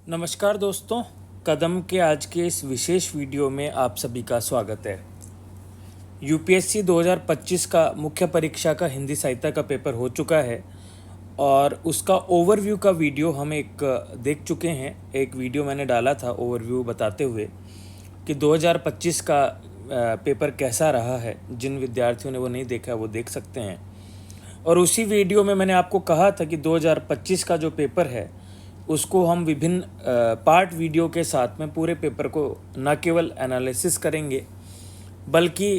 नमस्कार दोस्तों, कदम के आज के इस विशेष वीडियो में आप सभी का स्वागत है। यूपीएससी 2025 का मुख्य परीक्षा का हिंदी साहित्य का पेपर हो चुका है और उसका ओवरव्यू का वीडियो हम एक देख चुके हैं। एक वीडियो मैंने डाला था ओवरव्यू बताते हुए कि 2025 का पेपर कैसा रहा है। जिन विद्यार्थियों ने वो नहीं देखा वो देख सकते हैं। और उसी वीडियो में मैंने आपको कहा था कि 2025 का जो पेपर है उसको हम विभिन्न पार्ट वीडियो के साथ में पूरे पेपर को न केवल एनालिसिस करेंगे बल्कि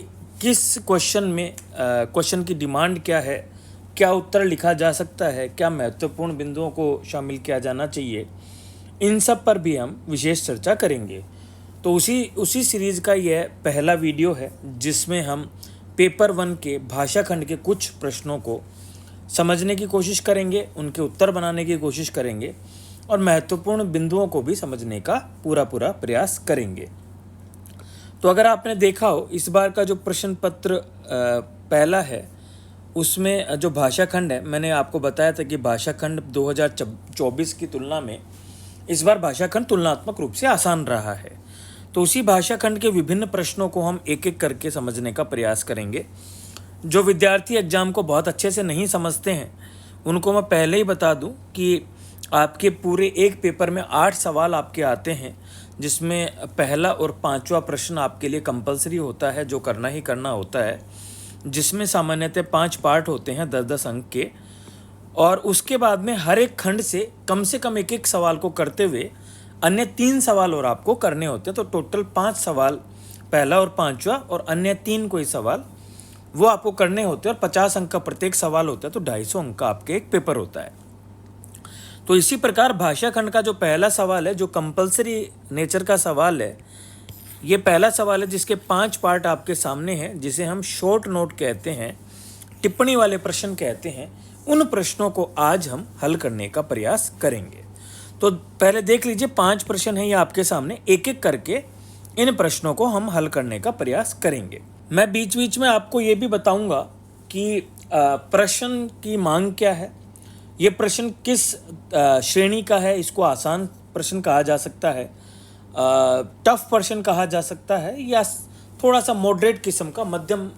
किस क्वेश्चन में क्वेश्चन की डिमांड क्या है, क्या उत्तर लिखा जा सकता है, क्या महत्वपूर्ण बिंदुओं को शामिल किया जाना चाहिए, इन सब पर भी हम विशेष चर्चा करेंगे। तो उसी सीरीज़ का यह पहला वीडियो है जिसमें हम पेपर 1 के भाषा खंड के कुछ प्रश्नों को समझने की कोशिश करेंगे, उनके उत्तर बनाने की कोशिश करेंगे और महत्वपूर्ण बिंदुओं को भी समझने का पूरा प्रयास करेंगे। तो अगर आपने देखा हो, इस बार का जो प्रश्न पत्र पहला है उसमें जो भाषा खंड है, मैंने आपको बताया था कि भाषा खंड 2024 की तुलना में इस बार भाषा खंड तुलनात्मक रूप से आसान रहा है। तो उसी भाषा खंड के विभिन्न प्रश्नों को हम एक एक करके समझने का प्रयास करेंगे। जो विद्यार्थी एग्जाम को बहुत अच्छे से नहीं समझते हैं उनको मैं पहले ही बता दूं कि आपके पूरे एक पेपर में 8 सवाल आपके आते हैं, जिसमें पहला और 5वां प्रश्न आपके लिए कंपलसरी होता है, जो करना ही करना होता है, जिसमें सामान्यतः 5 पार्ट होते हैं 10-10 अंक के। और उसके बाद में हर एक खंड से कम एक एक सवाल को करते हुए अन्य 3 सवाल और आपको करने होते हैं। तो टोटल 5 सवाल पहला और 5वां और अन्य 3 कोई सवाल वो आपको करने होते हैं और 50 अंक का प्रत्येक सवाल होता है। तो 250 अंक का आपके एक पेपर होता है। तो इसी प्रकार भाषा खंड का जो पहला सवाल है, जो कंपलसरी नेचर का सवाल है, ये पहला सवाल है जिसके 5 पार्ट आपके सामने हैं, जिसे हम शॉर्ट नोट कहते हैं, टिप्पणी वाले प्रश्न कहते हैं। उन प्रश्नों को आज हम हल करने का प्रयास करेंगे। तो पहले देख लीजिए, 5 प्रश्न हैं ये आपके सामने, एक एक करके इन प्रश्नों को हम हल करने का प्रयास करेंगे। मैं बीच बीच में आपको ये भी बताऊंगा कि प्रश्न की मांग क्या है, ये प्रश्न किस श्रेणी का है। इसको आसान प्रश्न कहा जा सकता है, टफ प्रश्न कहा जा सकता है, या थोड़ा सा मॉडरेट किस्म का मध्यम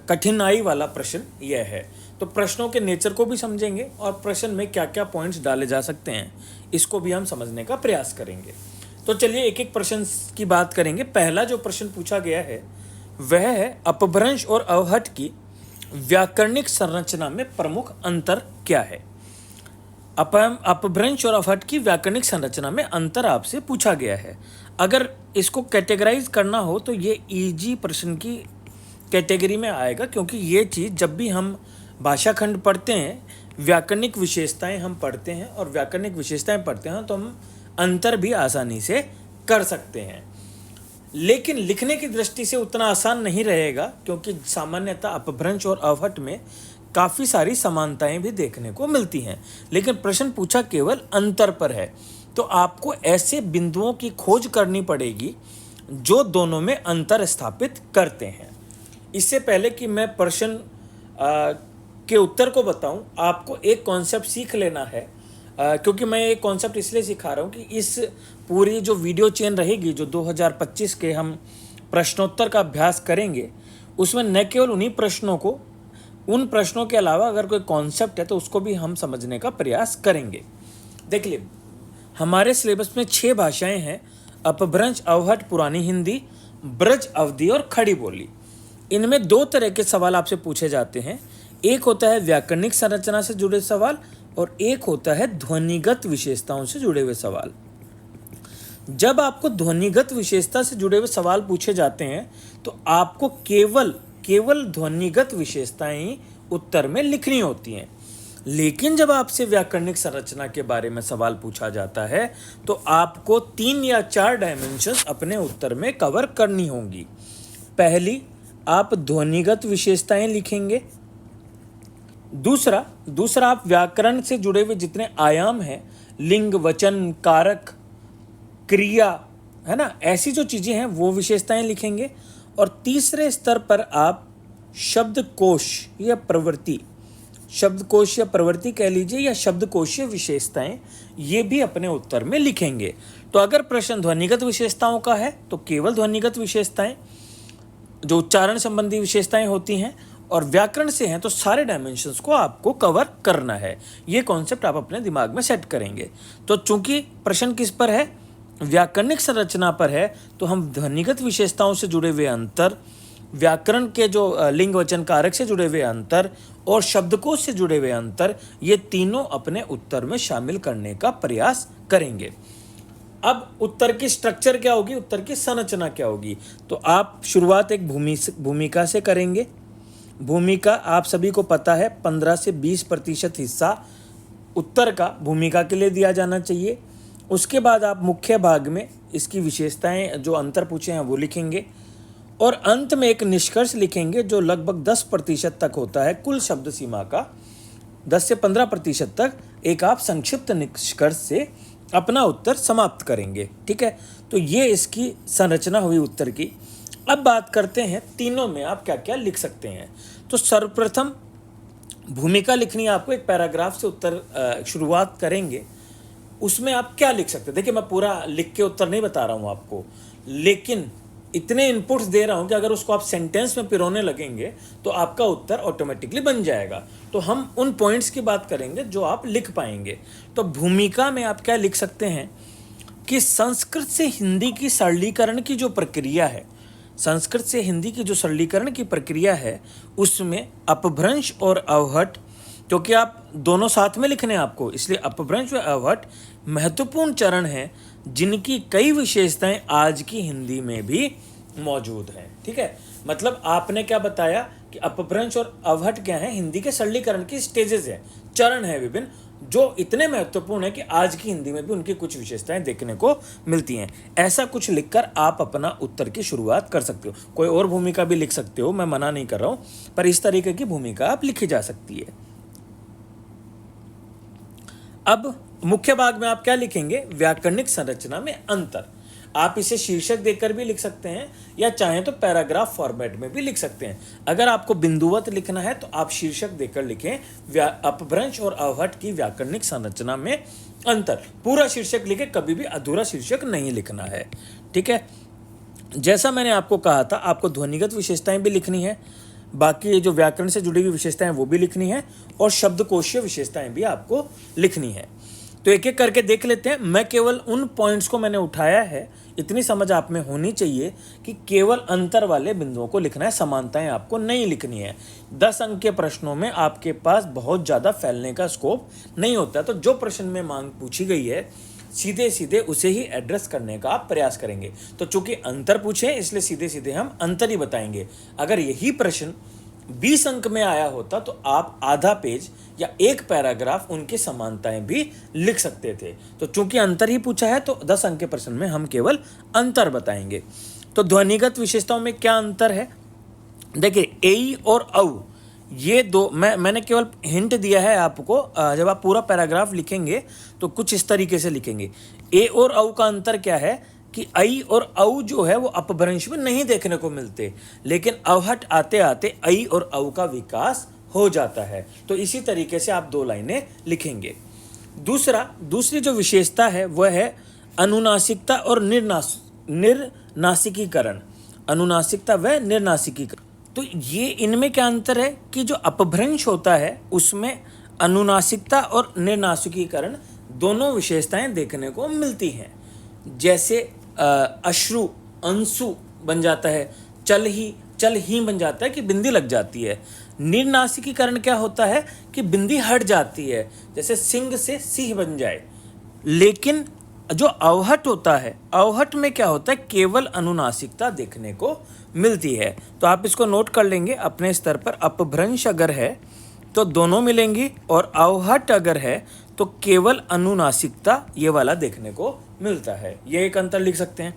कठिनाई वाला प्रश्न यह है। तो प्रश्नों के नेचर को भी समझेंगे और प्रश्न में क्या क्या पॉइंट्स डाले जा सकते हैं इसको भी हम समझने का प्रयास करेंगे। तो चलिए एक एक प्रश्न की बात करेंगे। पहला जो प्रश्न पूछा गया है वह है, अपभ्रंश और अवहट की व्याकरणिक संरचना में प्रमुख अंतर क्या है। अपभ्रंश और अवहट की व्याकरणिक संरचना में अंतर आपसे पूछा गया है। अगर इसको कैटेगराइज करना हो तो ये इजी प्रश्न की कैटेगरी में आएगा, क्योंकि ये चीज़ जब भी हम भाषा खंड पढ़ते हैं, व्याकरणिक विशेषताएं हम पढ़ते हैं और व्याकरणिक विशेषताएं पढ़ते हैं तो हम अंतर भी आसानी से कर सकते हैं। लेकिन लिखने की दृष्टि से उतना आसान नहीं रहेगा, क्योंकि सामान्यतः अपभ्रंश और अवहट में काफ़ी सारी समानताएं भी देखने को मिलती हैं, लेकिन प्रश्न पूछा केवल अंतर पर है। तो आपको ऐसे बिंदुओं की खोज करनी पड़ेगी जो दोनों में अंतर स्थापित करते हैं। इससे पहले कि मैं प्रश्न के उत्तर को बताऊं, आपको एक कॉन्सेप्ट सीख लेना है, क्योंकि मैं एक कॉन्सेप्ट इसलिए सिखा रहा हूँ कि इस पूरी जो वीडियो चेन रहेगी, जो 2025 के हम प्रश्नोत्तर का अभ्यास करेंगे, उसमें न केवल उन्हीं प्रश्नों को, उन प्रश्नों के अलावा अगर कोई कॉन्सेप्ट है तो उसको भी हम समझने का प्रयास करेंगे। देख लिए, हमारे सिलेबस में 6 भाषाएं हैं, अपभ्रंश, अवहट, पुरानी हिंदी, ब्रज, अवधी और खड़ी बोली। इनमें 2 तरह के सवाल आपसे पूछे जाते हैं। एक होता है व्याकरणिक संरचना से जुड़े सवाल और एक होता है ध्वनिगत विशेषताओं से जुड़े हुए सवाल। जब आपको ध्वनिगत विशेषता से जुड़े हुए सवाल पूछे जाते हैं तो आपको केवल ध्वनिगत विशेषताएं उत्तर में लिखनी होती हैं। लेकिन जब आपसे व्याकरणिक संरचना के बारे में सवाल पूछा जाता है तो आपको 3 या 4 डायमेंशंस अपने उत्तर में कवर करनी होंगी। पहली, आप ध्वनिगत विशेषताएं लिखेंगे। दूसरा आप व्याकरण से जुड़े हुए जितने आयाम हैं, लिंग, वचन, कारक, क्रिया, है ना, ऐसी जो चीज़ें हैं वो विशेषताएं लिखेंगे। और तीसरे स्तर पर आप शब्दकोश या प्रवृत्ति शब्दकोश या प्रवृत्ति कह लीजिए या शब्दकोशीय विशेषताएं, ये भी अपने उत्तर में लिखेंगे। तो अगर प्रश्न ध्वनिगत विशेषताओं का है तो केवल ध्वनिगत विशेषताएं, जो उच्चारण संबंधी विशेषताएं होती हैं, और व्याकरण से हैं तो सारे डायमेंशंस को आपको कवर करना है। ये कॉन्सेप्ट आप अपने दिमाग में सेट करेंगे। तो चूंकि प्रश्न किस पर है, व्याकरणिक संरचना पर है, तो हम ध्वनिगत विशेषताओं से जुड़े हुए अंतर, व्याकरण के जो लिंग वचन कारक से जुड़े हुए अंतर और शब्दकोश से जुड़े हुए अंतर, ये तीनों अपने उत्तर में शामिल करने का प्रयास करेंगे। अब उत्तर की स्ट्रक्चर क्या होगी, उत्तर की संरचना क्या होगी, तो आप शुरुआत एक भूमिका से करेंगे। भूमिका आप सभी को पता है 15 से 20% हिस्सा उत्तर का भूमिका के लिए दिया जाना चाहिए। उसके बाद आप मुख्य भाग में इसकी विशेषताएं जो अंतर पूछे हैं वो लिखेंगे और अंत में एक निष्कर्ष लिखेंगे जो लगभग 10% तक होता है कुल शब्द सीमा का। 10 से 15% तक एक आप संक्षिप्त निष्कर्ष से अपना उत्तर समाप्त करेंगे। ठीक है, तो ये इसकी संरचना हुई उत्तर की। अब बात करते हैं तीनों में आप क्या क्या लिख सकते हैं। तो सर्वप्रथम भूमिका लिखनी है आपको, एक पैराग्राफ से उत्तर शुरुआत करेंगे। उसमें आप क्या लिख सकते हैं, देखिए मैं पूरा लिख के उत्तर नहीं बता रहा हूँ आपको, लेकिन इतने इनपुट्स दे रहा हूँ कि अगर उसको आप सेंटेंस में पिरोने लगेंगे तो आपका उत्तर ऑटोमेटिकली बन जाएगा। तो हम उन पॉइंट्स की बात करेंगे जो आप लिख पाएंगे। तो भूमिका में आप क्या लिख सकते हैं कि संस्कृत से हिंदी की सरलीकरण की जो प्रक्रिया है, संस्कृत से हिंदी की जो सरलीकरण की प्रक्रिया है, उसमें अपभ्रंश और अवहट, क्योंकि आप दोनों साथ में लिखने हैं आपको, इसलिए अपभ्रंश व अवहट महत्वपूर्ण चरण हैं जिनकी कई विशेषताएं आज की हिंदी में भी मौजूद हैं। ठीक है, मतलब आपने क्या बताया कि अपभ्रंश और अवहट क्या है, हिंदी के सरलीकरण की स्टेजेस है, चरण है विभिन्न, जो इतने महत्वपूर्ण है कि आज की हिंदी में भी उनकी कुछ विशेषताएं देखने को मिलती हैं। ऐसा कुछ लिखकर आप अपना उत्तर की शुरुआत कर सकते हो। कोई और भूमिका भी लिख सकते हो, मैं मना नहीं कर रहा हूं, पर इस तरीके की भूमिका आप लिखी जा सकती है। अब मुख्य भाग में आप क्या लिखेंगे, व्याकरणिक संरचना में अंतर। आप इसे शीर्षक देकर भी लिख सकते हैं या चाहें तो पैराग्राफ फॉर्मेट में भी लिख सकते हैं। अगर आपको बिंदुवत लिखना है तो आप शीर्षक देकर लिखें अपभ्रंश और अवहट की व्याकरणिक संरचना में अंतर। पूरा शीर्षक लिखें, कभी भी अधूरा शीर्षक नहीं लिखना है। ठीक है, जैसा मैंने आपको कहा था, आपको ध्वनिगत विशेषताएं भी लिखनी है, बाकी जो व्याकरण से जुड़ी हुई विशेषताएं वो भी लिखनी है और शब्दकोशीय विशेषताएं भी आपको लिखनी है। तो एक एक करके देख लेते हैं। मैं केवल उन पॉइंट्स को मैंने उठाया है, इतनी समझ आप में होनी चाहिए कि केवल अंतर वाले बिंदुओं को लिखना है, समानताएं आपको नहीं लिखनी है। 10 अंक के प्रश्नों में आपके पास बहुत ज़्यादा फैलने का स्कोप नहीं होता, तो जो प्रश्न में मांग पूछी गई है सीधे सीधे उसे ही एड्रेस करने का आप प्रयास करेंगे। तो चूंकि अंतर पूछे इसलिए सीधे सीधे हम अंतर ही बताएंगे। अगर यही प्रश्न 20 अंक में आया होता तो आप आधा पेज या एक पैराग्राफ उनकी समानताएं भी लिख सकते थे। तो चूंकि अंतर ही पूछा है तो 10 अंक के प्रश्न में हम केवल अंतर बताएंगे। तो ध्वनिगत विशेषताओं में क्या अंतर है, देखिए ए और औ, ये दो मैंने केवल हिंट दिया है आपको। जब आप पूरा पैराग्राफ लिखेंगे तो कुछ इस तरीके से लिखेंगे। ए और औ का अंतर क्या है कि आई और औ जो है वो अपभ्रंश में नहीं देखने को मिलते, लेकिन अवहट आते आते आई और औ का विकास हो जाता है। तो इसी तरीके से आप 2 लाइनें लिखेंगे। दूसरी जो विशेषता है वह है अनुनासिकता और निर्नासिकीकरण। अनुनासिकता व निर्नासिकीकरण, तो ये इनमें क्या अंतर है कि जो अपभ्रंश होता है उसमें अनुनासिकता और निर्नासिकीकरण दोनों विशेषताएं देखने को मिलती हैं। जैसे अश्रु अंशु बन जाता है, चल ही बन जाता है कि बिंदी लग जाती है। निर्नासिकीकरण क्या होता है कि बिंदी हट जाती है, जैसे सिंह से सिंह बन जाए। लेकिन जो अवहट होता है, अवहट में क्या होता है, केवल अनुनासिकता देखने को मिलती है। तो आप इसको नोट कर लेंगे अपने स्तर पर। अपभ्रंश अगर है तो दोनों मिलेंगी और अवहट अगर है तो केवल अनुनासिकता ये वाला देखने को मिलता है। ये एक अंतर लिख सकते हैं।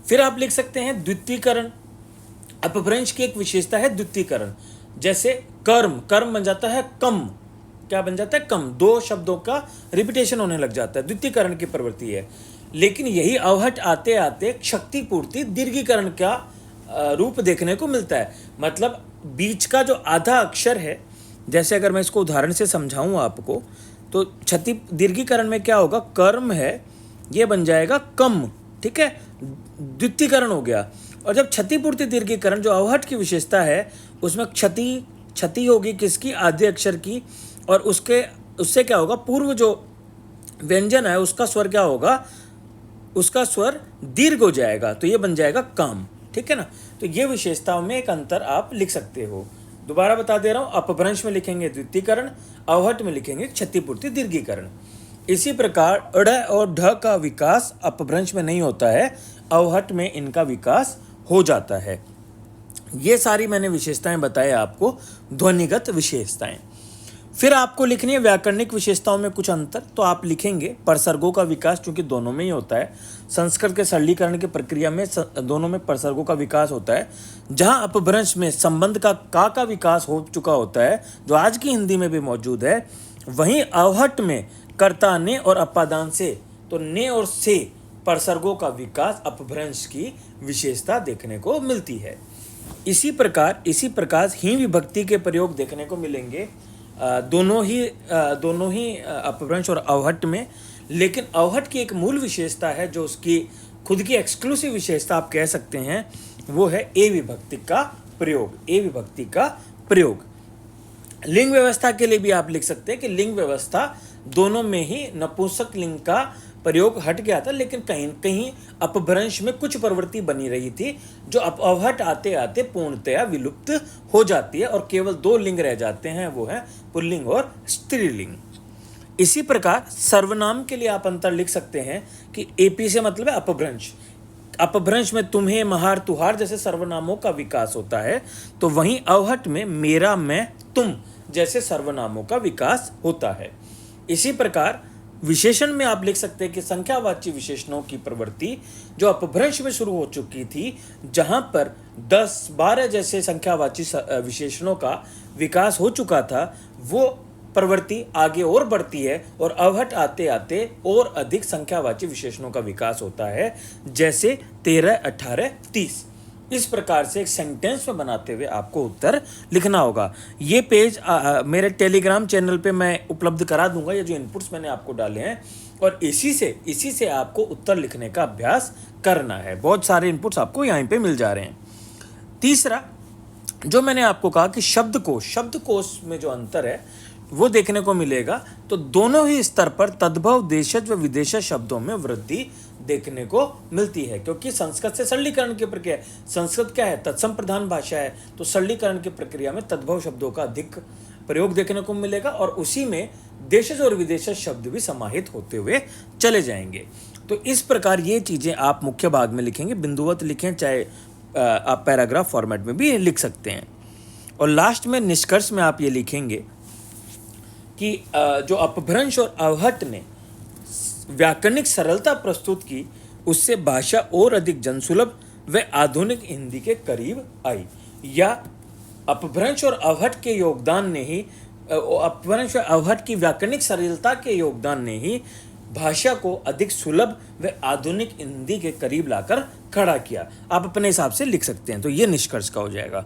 फिर आप लिख सकते हैं द्वितीयकरण। अपभ्रंश की एक विशेषता है द्वितीयकरण। जैसे कर्म बन जाता है कम, क्या बन जाता है, कम। 2 शब्दों का रिपीटेशन होने लग जाता है, द्वितीयकरण की प्रवृत्ति है। लेकिन यही अवहट आते आते शक्ति पूर्ति दीर्घीकरण का रूप देखने को मिलता है। मतलब बीच का जो आधा अक्षर है जैसे अगर मैं इसको उदाहरण से समझाऊं आपको, तो क्षति दीर्घीकरण में क्या होगा, कर्म है ये बन जाएगा कम, ठीक है, द्वितीयकरण हो गया। और जब क्षतिपूर्ति दीर्घीकरण जो अवहट की विशेषता है, उसमें क्षति होगी किसकी, आद्य अक्षर की, और उससे क्या होगा, पूर्व जो व्यंजन है उसका स्वर क्या होगा, उसका स्वर दीर्घ हो जाएगा, तो ये बन जाएगा काम, ठीक है ना। तो ये विशेषताओं में एक अंतर आप लिख सकते हो। दोबारा बता दे रहा हूं, अपभ्रंश में लिखेंगे द्वितीयकरण, अवहट में लिखेंगे क्षतिपूर्ति दीर्घीकरण। इसी प्रकार अड़ और ढ का विकास अपभ्रंश में नहीं होता है, अवहट में इनका विकास हो जाता है। ये सारी मैंने विशेषताएं बताए आपको, ध्वनिगत विशेषताएं। फिर आपको लिखनी है व्याकरणिक विशेषताओं में कुछ अंतर, तो आप लिखेंगे परसर्गों का विकास, चूंकि दोनों में ही होता है, संस्कृत के सरलीकरण की प्रक्रिया में दोनों में परसर्गों का विकास होता है। जहां अपभ्रंश में संबंध का विकास हो चुका होता है, जो आज की हिंदी में भी मौजूद है, वहीं अवहट में कर्ता ने और अपादान से, तो ने और से परसर्गों का विकास अपभ्रंश की विशेषता देखने को मिलती है। इसी प्रकार ही विभक्ति के प्रयोग देखने को मिलेंगे दोनों ही अपभ्रंश और अवहट में। लेकिन अवहट की एक मूल विशेषता है, जो उसकी खुद की एक्सक्लूसिव विशेषता आप कह सकते हैं, वो है ए विभक्ति का प्रयोग। लिंग व्यवस्था के लिए भी आप लिख सकते हैं कि लिंग व्यवस्था दोनों में ही नपुंसक लिंग का प्रयोग हट गया था, लेकिन कहीं कहीं अपभ्रंश में कुछ प्रवृत्ति बनी रही थी, जो अवहट आते आते पूर्णतया विलुप्त हो जाती है और केवल दो लिंग रह जाते हैं, वो है पुल्लिंग और स्त्रीलिंग। इसी प्रकार सर्वनाम के लिए आप अंतर लिख सकते हैं कि एपी से मतलब है अपभ्रंश में तुम्हें, महार, तुहार जैसे सर्वनामों का विकास होता है, तो वहीं अवहट में मेरा, मैं, तुम जैसे सर्वनामों का विकास होता है। इसी प्रकार विशेषण में आप लिख सकते हैं कि संख्यावाची विशेषणों की प्रवृत्ति जो अपभ्रंश में शुरू हो चुकी थी, जहां पर 10-12 जैसे संख्यावाची विशेषणों का विकास हो चुका था, वो प्रवृत्ति आगे और बढ़ती है और अवहट आते आते और अधिक संख्यावाची विशेषणों का विकास होता है, जैसे 13, 18, 30। इस प्रकार से एक सेंटेंस में बनाते हुए आपको उत्तर लिखना होगा। ये पेज मेरे टेलीग्राम चैनल पे मैं उपलब्ध करा दूंगा, ये जो इनपुट्स मैंने आपको डाले हैं, और इसी से आपको उत्तर लिखने का अभ्यास करना है। बहुत सारे इनपुट्स आपको यहाँ पे मिल जा रहे हैं। तीसरा जो मैंने आपको कहा कि शब्दकोश में जो अंतर है वो देखने को मिलेगा, तो दोनों ही स्तर पर तद्भव देशज व विदेशज शब्दों में वृद्धि देखने को मिलती है, क्योंकि संस्कृत से सरलीकरण की प्रक्रिया, संस्कृत क्या है, तत्सम प्रधान भाषा है, तो सरलीकरण की प्रक्रिया में तद्भव शब्दों का अधिक प्रयोग देखने को मिलेगा और उसी में देशज और विदेशज शब्द भी समाहित होते हुए चले जाएंगे। तो इस प्रकार ये चीजें आप मुख्य भाग में लिखेंगे, बिंदुवत लिखें, चाहे आप पैराग्राफ फॉर्मेट में भी लिख सकते हैं। और लास्ट में निष्कर्ष में आप ये लिखेंगे कि जो अपभ्रंश और अवहट ने व्याकरणिक सरलता प्रस्तुत की, उससे भाषा और अधिक जनसुलभ व आधुनिक हिंदी के करीब आई। या अपभ्रंश और अवहट के योगदान ने ही, अपभ्रंश और अवहट की व्याकरणिक सरलता के योगदान ने ही भाषा को अधिक सुलभ व आधुनिक हिंदी के करीब लाकर खड़ा किया। आप अपने हिसाब से लिख सकते हैं, तो ये निष्कर्ष का हो जाएगा।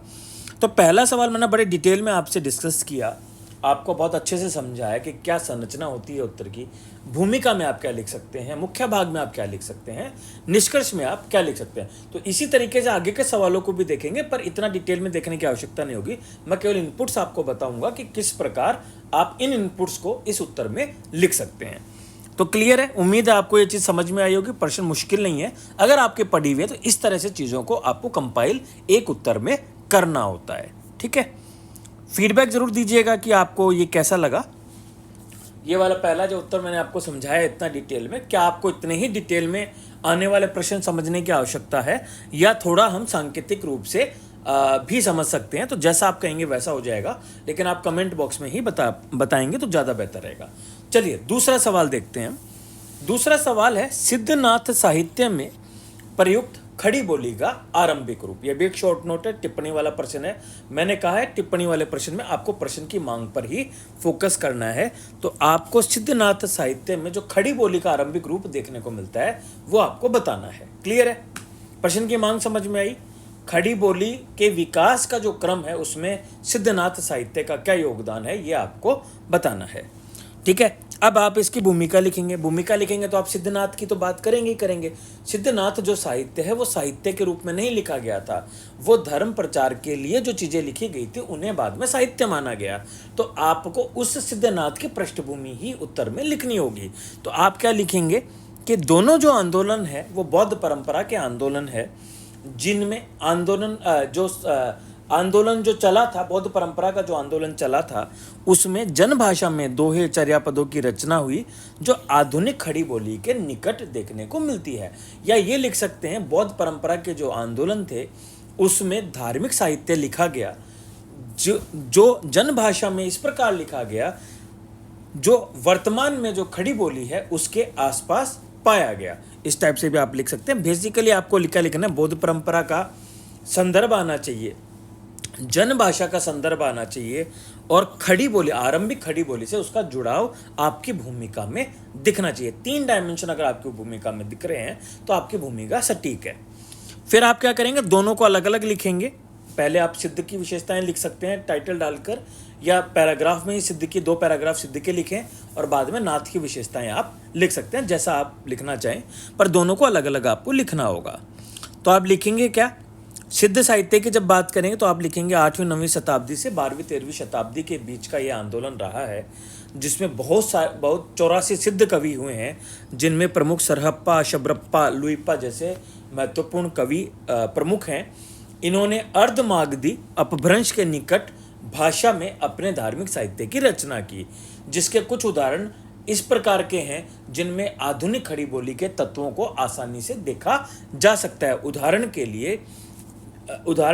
तो पहला सवाल मैंने बड़े डिटेल में आपसे डिस्कस किया, आपको बहुत अच्छे से समझाया कि क्या संरचना होती है उत्तर की, भूमिका में आप क्या लिख सकते हैं, मुख्य भाग में आप क्या लिख सकते हैं, निष्कर्ष में आप क्या लिख सकते हैं। तो इसी तरीके से आगे के सवालों को भी देखेंगे, पर इतना डिटेल में देखने की आवश्यकता नहीं होगी। मैं केवल इनपुट्स आपको बताऊंगा कि किस प्रकार आप इन इनपुट्स को इस उत्तर में लिख सकते हैं। तो क्लियर है, उम्मीद है आपको ये चीज़ समझ में आई होगी। प्रश्न मुश्किल नहीं है, अगर आपके पढ़ी हुई है तो इस तरह से चीज़ों को आपको कंपाइल एक उत्तर में करना होता है। ठीक है, फीडबैक जरूर दीजिएगा कि आपको ये कैसा लगा। ये वाला पहला जो उत्तर मैंने आपको समझाया इतना डिटेल में, क्या आपको इतने ही डिटेल में आने वाले प्रश्न समझने की आवश्यकता है, या थोड़ा हम सांकेतिक रूप से भी समझ सकते हैं? तो जैसा आप कहेंगे वैसा हो जाएगा, लेकिन आप कमेंट बॉक्स में ही बताएंगे तो ज़्यादा बेहतर रहेगा। चलिए दूसरा सवाल देखते हैं। दूसरा सवाल है, सिद्धनाथ साहित्य में प्रयुक्त खड़ी बोली का आरंभिक रूप। यह भी एक शॉर्ट नोट है, टिप्पणी वाला प्रश्न है। मैंने कहा है टिप्पणी वाले प्रश्न में आपको प्रश्न की मांग पर ही फोकस करना है। तो आपको सिद्धनाथ साहित्य में जो खड़ी बोली का आरंभिक रूप देखने को मिलता है वो आपको बताना है। क्लियर है? प्रश्न की मांग समझ में आई? खड़ी बोली के विकास का जो क्रम है उसमें सिद्धनाथ साहित्य का क्या योगदान है ये आपको बताना है। ठीक है, अब आप इसकी भूमिका लिखेंगे तो आप सिद्धनाथ की तो बात करेंगे ही करेंगे। सिद्धनाथ जो साहित्य है वो साहित्य के रूप में नहीं लिखा गया था, वो धर्म प्रचार के लिए जो चीज़ें लिखी गई थी उन्हें बाद में साहित्य माना गया। तो आपको उस सिद्धनाथ की पृष्ठभूमि ही उत्तर में लिखनी होगी। तो आप क्या लिखेंगे कि दोनों जो आंदोलन है वो बौद्ध परंपरा के आंदोलन है, जिनमें आंदोलन जो चला था, बौद्ध परंपरा का जो आंदोलन चला था उसमें जनभाषा में दोहे चर्यापदों की रचना हुई जो आधुनिक खड़ी बोली के निकट देखने को मिलती है। या ये लिख सकते हैं बौद्ध परंपरा के जो आंदोलन थे उसमें धार्मिक साहित्य लिखा गया जो जनभाषा में इस प्रकार लिखा गया जो वर्तमान में जो खड़ी बोली है उसके आसपास पाया गया। इस टाइप से भी आप लिख सकते हैं। बेसिकली आपको लिखना है बौद्ध परंपरा का संदर्भ आना चाहिए, जनभाषा का संदर्भ आना चाहिए और खड़ी बोली, आरंभिक खड़ी बोली से उसका जुड़ाव आपकी भूमिका में दिखना चाहिए। 3 डायमेंशन अगर आपकी भूमिका में दिख रहे हैं तो आपकी भूमिका सटीक है। फिर आप क्या करेंगे, दोनों को अलग अलग लिखेंगे। पहले आप सिद्ध की विशेषताएं लिख सकते हैं टाइटल डालकर, या पैराग्राफ में ही सिद्ध की 2 पैराग्राफ सिद्ध के लिखें और बाद में नाथ की विशेषताएं आप लिख सकते हैं, जैसा आप लिखना चाहें, पर दोनों को अलग अलग आपको लिखना होगा। तो आप लिखेंगे क्या, सिद्ध साहित्य की जब बात करेंगे तो आप लिखेंगे 8वीं 9वीं शताब्दी से 12वीं 13वीं शताब्दी के बीच का ये आंदोलन रहा है, जिसमें बहुत 84 सिद्ध कवि हुए हैं, जिनमें प्रमुख सरहप्पा, शबरप्पा, लुइप्पा जैसे महत्वपूर्ण कवि प्रमुख हैं। इन्होंने अर्धमागधी अपभ्रंश के निकट भाषा में अपने धार्मिक साहित्य की रचना की, जिसके कुछ उदाहरण इस प्रकार के हैं जिनमें आधुनिक खड़ी बोली के तत्वों को आसानी से देखा जा सकता है। उदाहरण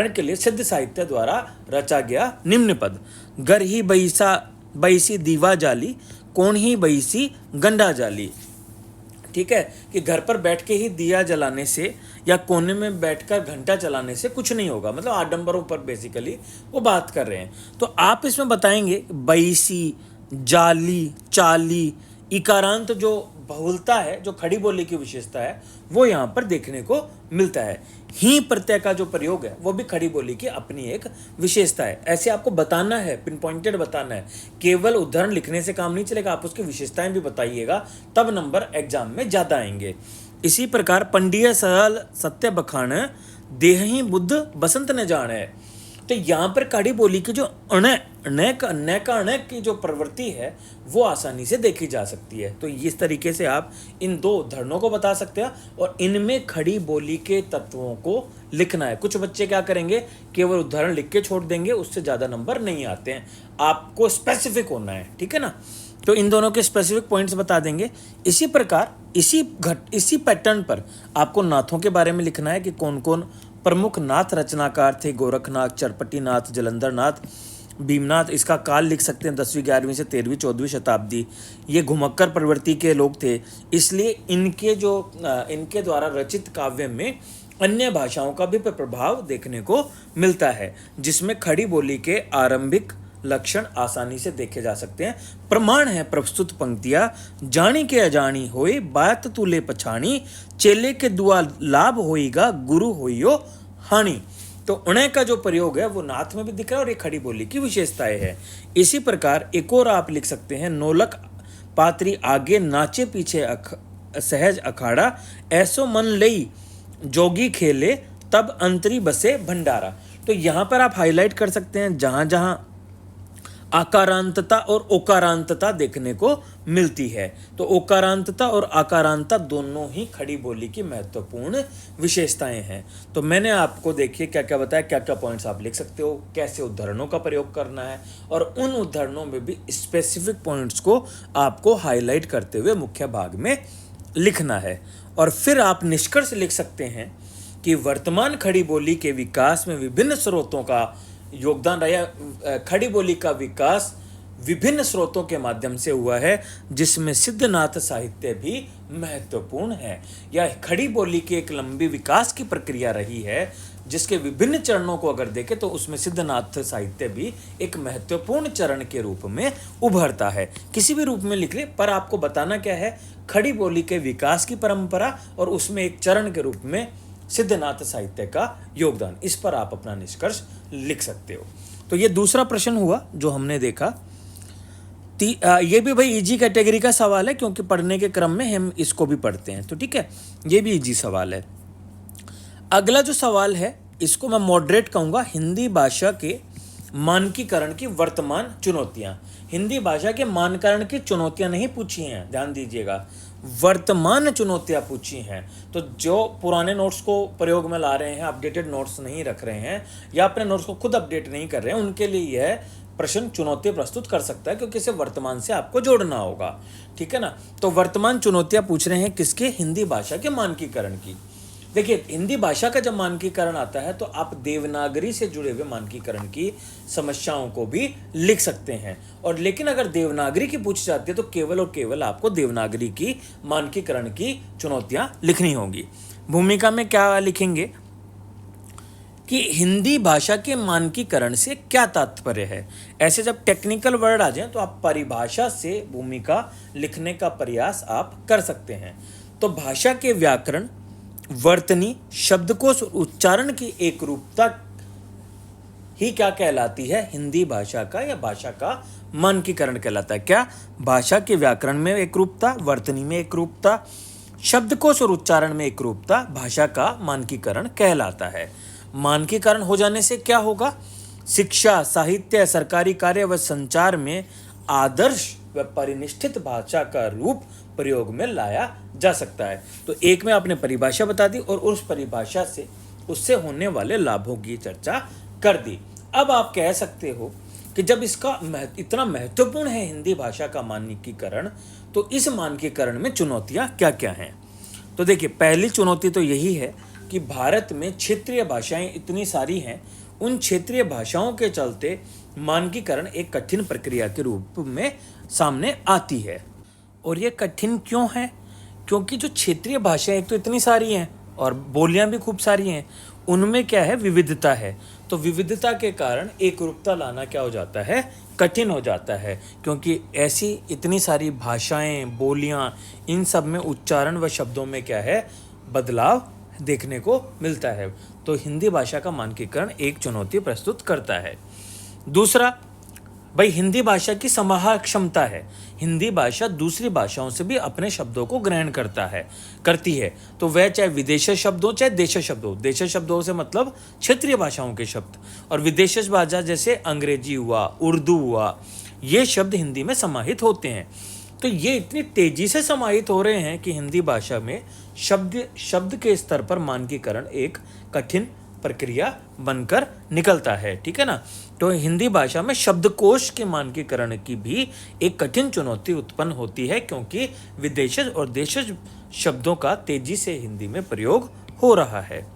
के लिए सिद्ध साहित्य द्वारा रचा गया निम्न पद, घर ही बैसी दीवा जाली, कौन ही बैसी गंडा जाली। ठीक है, कि घर पर बैठ के ही दिया जलाने से या कोने में बैठकर घंटा चलाने से कुछ नहीं होगा, मतलब आडंबरों पर बेसिकली वो बात कर रहे हैं। तो आप इसमें बताएंगे बैसी, जाली, चाली, इकारांत जो बहुलता है, जो खड़ी बोली की विशेषता है, वो यहाँ पर देखने को मिलता है। ही प्रत्यय का जो प्रयोग है वो भी खड़ी बोली की अपनी एक विशेषता है। ऐसे आपको बताना है, पिन पॉइंटेड बताना है, केवल उदाहरण लिखने से काम नहीं चलेगा, आप उसकी विशेषताएं भी बताइएगा, तब नंबर एग्जाम में ज़्यादा आएंगे। इसी प्रकार पंडिय सहल सत्य बखान, देह ही बुद्ध बसंत न जान है। तो यहाँ पर खड़ी बोली की जो अण्य की जो प्रवृत्ति है वो आसानी से देखी जा सकती है। तो इस तरीके से आप इन 2 उदाहरणों को बता सकते हैं और इनमें खड़ी बोली के तत्वों को लिखना है। कुछ बच्चे क्या करेंगे, केवल उदाहरण लिख के छोड़ देंगे, उससे ज़्यादा नंबर नहीं आते हैं। आपको स्पेसिफिक होना है, ठीक है ना। तो इन दोनों के स्पेसिफिक पॉइंट्स बता देंगे। इसी प्रकार इसी पैटर्न पर आपको नाथों के बारे में लिखना है कि कौन कौन प्रमुख नाथ रचनाकार थे। गोरखनाथ, चरपटीनाथ, जलंधरनाथ, भीमनाथ। इसका काल लिख सकते हैं 10वीं 11वीं से 13वीं 14वीं शताब्दी। ये घुमक्कर प्रवृत्ति के लोग थे, इसलिए इनके द्वारा रचित काव्य में अन्य भाषाओं का भी प्रभाव देखने को मिलता है, जिसमें खड़ी बोली के आरंभिक लक्षण आसानी से देखे जा सकते हैं। प्रमाण है प्रस्तुत पंक्तियां, जानी के अजानी होए बात तुले पछाणी, चेले के दुआ लाभ होएगा गुरु होइयो हानि। तो उन्हें का जो प्रयोग है वो नाथ में भी दिख रहा है और ये खड़ी बोली की विशेषताएं है। इसी प्रकार एक और आप लिख सकते हैं, नौलक पात्री आगे नाचे पीछे सहज अखाड़ा, ऐसो मन लई जोगी खेले तब अंतरी बसे भंडारा। तो यहाँ पर आप हाईलाइट कर सकते हैं जहाँ जहाँ आकारांतता और ओकारांतता देखने को मिलती है। तो ओकारांतता और आकारांतता दोनों ही खड़ी बोली की महत्वपूर्ण विशेषताएं हैं। तो मैंने आपको देखिए क्या क्या बताया, क्या क्या पॉइंट्स आप लिख सकते हो, कैसे उदाहरणों का प्रयोग करना है, और उन उदाहरणों में भी स्पेसिफिक पॉइंट्स को आपको हाईलाइट करते हुए मुख्य भाग में लिखना है। और फिर आप निष्कर्ष लिख सकते हैं कि वर्तमान खड़ी बोली के विकास में विभिन्न स्रोतों का योगदान रहा। खड़ी बोली का विकास विभिन्न स्रोतों के माध्यम से हुआ है, जिसमें सिद्धनाथ साहित्य भी महत्वपूर्ण है। यह खड़ी बोली की एक लंबी विकास की प्रक्रिया रही है, जिसके विभिन्न चरणों को अगर देखें तो उसमें सिद्धनाथ साहित्य भी एक महत्वपूर्ण चरण के रूप में उभरता है। किसी भी रूप में लिख ले, पर आपको बताना क्या है, खड़ी बोली के विकास की परंपरा और उसमें एक चरण के रूप में सिद्धनाथ साहित्य का योगदान। इस पर आप अपना निष्कर्ष लिख सकते हो। तो ये दूसरा प्रश्न हुआ जो हमने देखा। ये भी भाई इजी कैटेगरी का सवाल है, क्योंकि पढ़ने के क्रम में हम इसको भी पढ़ते हैं, तो ठीक है, ये भी इजी सवाल है। अगला जो सवाल है इसको मैं मॉडरेट कहूँगा, हिंदी भाषा के मानकीकरण की वर्तमान चुनौतियाँ। हिंदी भाषा के मानकरण की चुनौतियाँ नहीं पूछी हैं, ध्यान दीजिएगा, वर्तमान चुनौतियाँ पूछी हैं। तो जो पुराने नोट्स को प्रयोग में ला रहे हैं, अपडेटेड नोट्स नहीं रख रहे हैं या अपने नोट्स को खुद अपडेट नहीं कर रहे हैं, उनके लिए यह प्रश्न चुनौती प्रस्तुत कर सकता है, क्योंकि इसे वर्तमान से आपको जोड़ना होगा, ठीक है ना। तो वर्तमान चुनौतियाँ पूछ रहे हैं किसके? हिंदी भाषा के मानकीकरण की। देखिए, हिंदी भाषा का जब मानकीकरण आता है तो आप देवनागरी से जुड़े हुए मानकीकरण की समस्याओं को भी लिख सकते हैं। और लेकिन अगर देवनागरी की पूछी जाती है तो केवल और केवल आपको देवनागरी की मानकीकरण की चुनौतियां लिखनी होंगी। भूमिका में क्या लिखेंगे कि हिंदी भाषा के मानकीकरण से क्या तात्पर्य है। ऐसे जब टेक्निकल वर्ड आ जाए तो आप परिभाषा से भूमिका लिखने का प्रयास आप कर सकते हैं। तो भाषा के व्याकरण, वर्तनी, शब्दकोश और उच्चारण की एक रूपता ही क्या कहलाती है? हिंदी भाषा का या भाषा का मानकीकरण कहलाता है। क्या? भाषा के व्याकरण में एक रूपता, वर्तनी में एक रूपता, शब्दकोश और उच्चारण में एक रूपता भाषा का मानकीकरण कहलाता है। मानकीकरण हो जाने से क्या होगा? शिक्षा, साहित्य, सरकारी कार्य व संचार में आदर्श व परिनिष्ठित भाषा का रूप प्रयोग में लाया जा सकता है। तो एक में आपने परिभाषा बता दी और उस परिभाषा से उससे होने वाले लाभों की चर्चा कर दी। अब आप कह सकते हो कि जब इसका इतना महत्वपूर्ण है हिंदी भाषा का मानकीकरण, तो इस मानकीकरण में चुनौतियां क्या क्या हैं? तो देखिए, पहली चुनौती तो यही है कि भारत में क्षेत्रीय भाषाएं इतनी सारी हैं, उन क्षेत्रीय भाषाओं के चलते मानकीकरण एक कठिन प्रक्रिया के रूप में सामने आती है। और ये कठिन क्यों है? क्योंकि जो क्षेत्रीय भाषाएं एक तो इतनी सारी हैं और बोलियां भी खूब सारी हैं, उनमें क्या है? विविधता है। तो विविधता के कारण एक रूपता लाना क्या हो जाता है? कठिन हो जाता है, क्योंकि ऐसी इतनी सारी भाषाएं, बोलियां, इन सब में उच्चारण व शब्दों में क्या है? बदलाव देखने को मिलता है। तो हिंदी भाषा का मानकीकरण एक चुनौती प्रस्तुत करता है। दूसरा, भाई हिंदी भाषा की समाहार क्षमता है। हिंदी भाषा दूसरी भाषाओं से भी अपने शब्दों को ग्रहण करती है। तो वह चाहे विदेशी शब्द हो चाहे देशी शब्द हो। देशी शब्दों से मतलब क्षेत्रीय भाषाओं के शब्द, और विदेशी भाषा जैसे अंग्रेजी हुआ, उर्दू हुआ, ये शब्द हिंदी में समाहित होते हैं। तो ये इतनी तेजी से समाहित हो रहे हैं कि हिंदी भाषा में शब्द के स्तर पर मानकीकरण एक कठिन प्रक्रिया बनकर निकलता है, ठीक है ना। तो हिंदी भाषा में शब्दकोश के मानकीकरण की भी एक कठिन चुनौती उत्पन्न होती है, क्योंकि विदेशज और देशज शब्दों का तेजी से हिंदी में प्रयोग हो रहा है।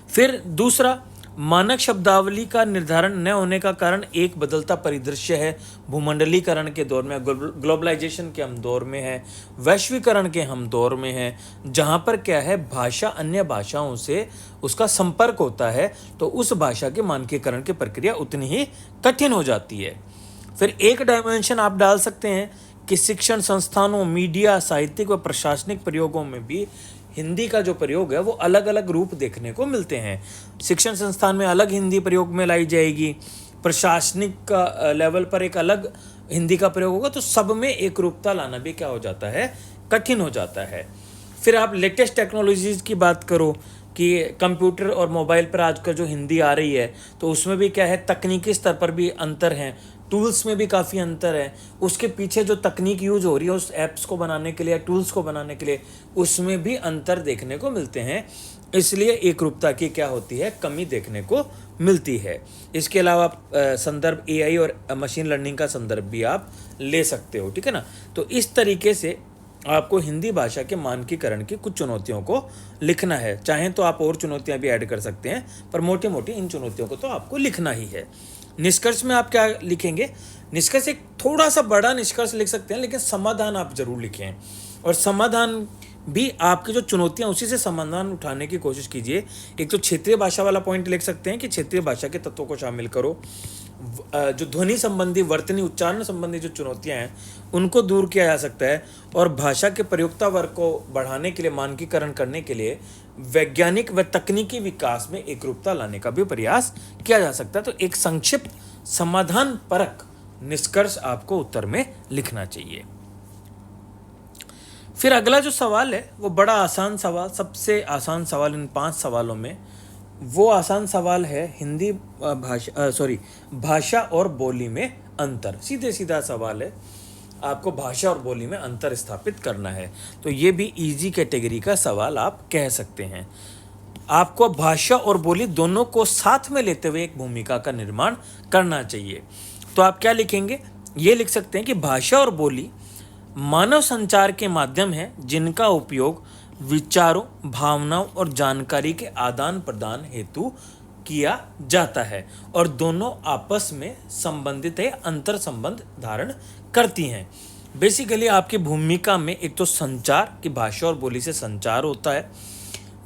फिर दूसरा, मानक शब्दावली का निर्धारण न होने का कारण एक बदलता परिदृश्य है। भूमंडलीकरण के दौर में, ग्लोबलाइजेशन के हम दौर में है, वैश्वीकरण के हम दौर में है, जहाँ पर क्या है? भाषा अन्य भाषाओं से उसका संपर्क होता है, तो उस भाषा के मानकीकरण की प्रक्रिया उतनी ही कठिन हो जाती है। फिर एक डायमेंशन आप डाल सकते हैं कि शिक्षण संस्थानों, मीडिया, साहित्यिक व प्रशासनिक प्रयोगों में भी हिंदी का जो प्रयोग है वो अलग अलग रूप देखने को मिलते हैं। शिक्षण संस्थान में अलग हिंदी प्रयोग में लाई जाएगी, प्रशासनिक का लेवल पर एक अलग हिंदी का प्रयोग होगा, तो सब में एक रूपता लाना भी क्या हो जाता है? कठिन हो जाता है। फिर आप लेटेस्ट टेक्नोलॉजीज़ की बात करो कि कंप्यूटर और मोबाइल पर आजकल जो हिंदी आ रही है, तो उसमें भी क्या है? तकनीकी स्तर पर भी अंतर है, टूल्स में भी काफ़ी अंतर है। उसके पीछे जो तकनीक यूज हो रही है उस ऐप्स को बनाने के लिए, टूल्स को बनाने के लिए, उसमें भी अंतर देखने को मिलते हैं। इसलिए एक रूपता की क्या होती है? कमी देखने को मिलती है। इसके अलावा संदर्भ एआई और मशीन लर्निंग का संदर्भ भी आप ले सकते हो, ठीक है ना। तो इस तरीके से आपको हिंदी भाषा के मानकीकरण की कुछ चुनौतियों को लिखना है। चाहें तो आप और चुनौतियां भी ऐड कर सकते हैं, पर मोटी मोटी इन चुनौतियों को तो आपको लिखना ही है। निष्कर्ष में आप क्या लिखेंगे? निष्कर्ष एक थोड़ा सा बड़ा निष्कर्ष लिख सकते हैं, लेकिन समाधान आप जरूर लिखें, और समाधान भी आपकी जो चुनौतियां उसी से समाधान उठाने की कोशिश कीजिए। एक तो क्षेत्रीय भाषा वाला पॉइंट लिख सकते हैं कि क्षेत्रीय भाषा के तत्वों को शामिल करो, जो ध्वनि संबंधी, वर्तनी, उच्चारण संबंधी जो चुनौतियां हैं उनको दूर किया जा सकता है, और भाषा के प्रयोक्ता वर्ग को बढ़ाने के लिए, मानकीकरण करने के लिए वैज्ञानिक व तकनीकी विकास में एकरूपता लाने का भी प्रयास किया जा सकता है। तो एक संक्षिप्त समाधान परक निष्कर्ष आपको उत्तर में लिखना चाहिए। फिर अगला जो सवाल है वो बड़ा आसान सवाल, सबसे आसान सवाल इन 5 सवालों में, वो आसान सवाल है हिंदी भाषा और बोली में अंतर। सीधे सीधा सवाल है, आपको भाषा और बोली में अंतर स्थापित करना है। तो ये भी इजी कैटेगरी का सवाल आप कह सकते हैं। आपको भाषा और बोली दोनों को साथ में लेते हुए एक भूमिका का निर्माण करना चाहिए। तो आप क्या लिखेंगे? ये लिख सकते हैं कि भाषा और बोली मानव संचार के माध्यम है जिनका उपयोग विचारों, भावनाओं और जानकारी के आदान प्रदान हेतु किया जाता है, और दोनों आपस में संबंधित है, अंतर संबंध धारण करती हैं। बेसिकली आपकी भूमिका में एक तो संचार की, भाषा और बोली से संचार होता है,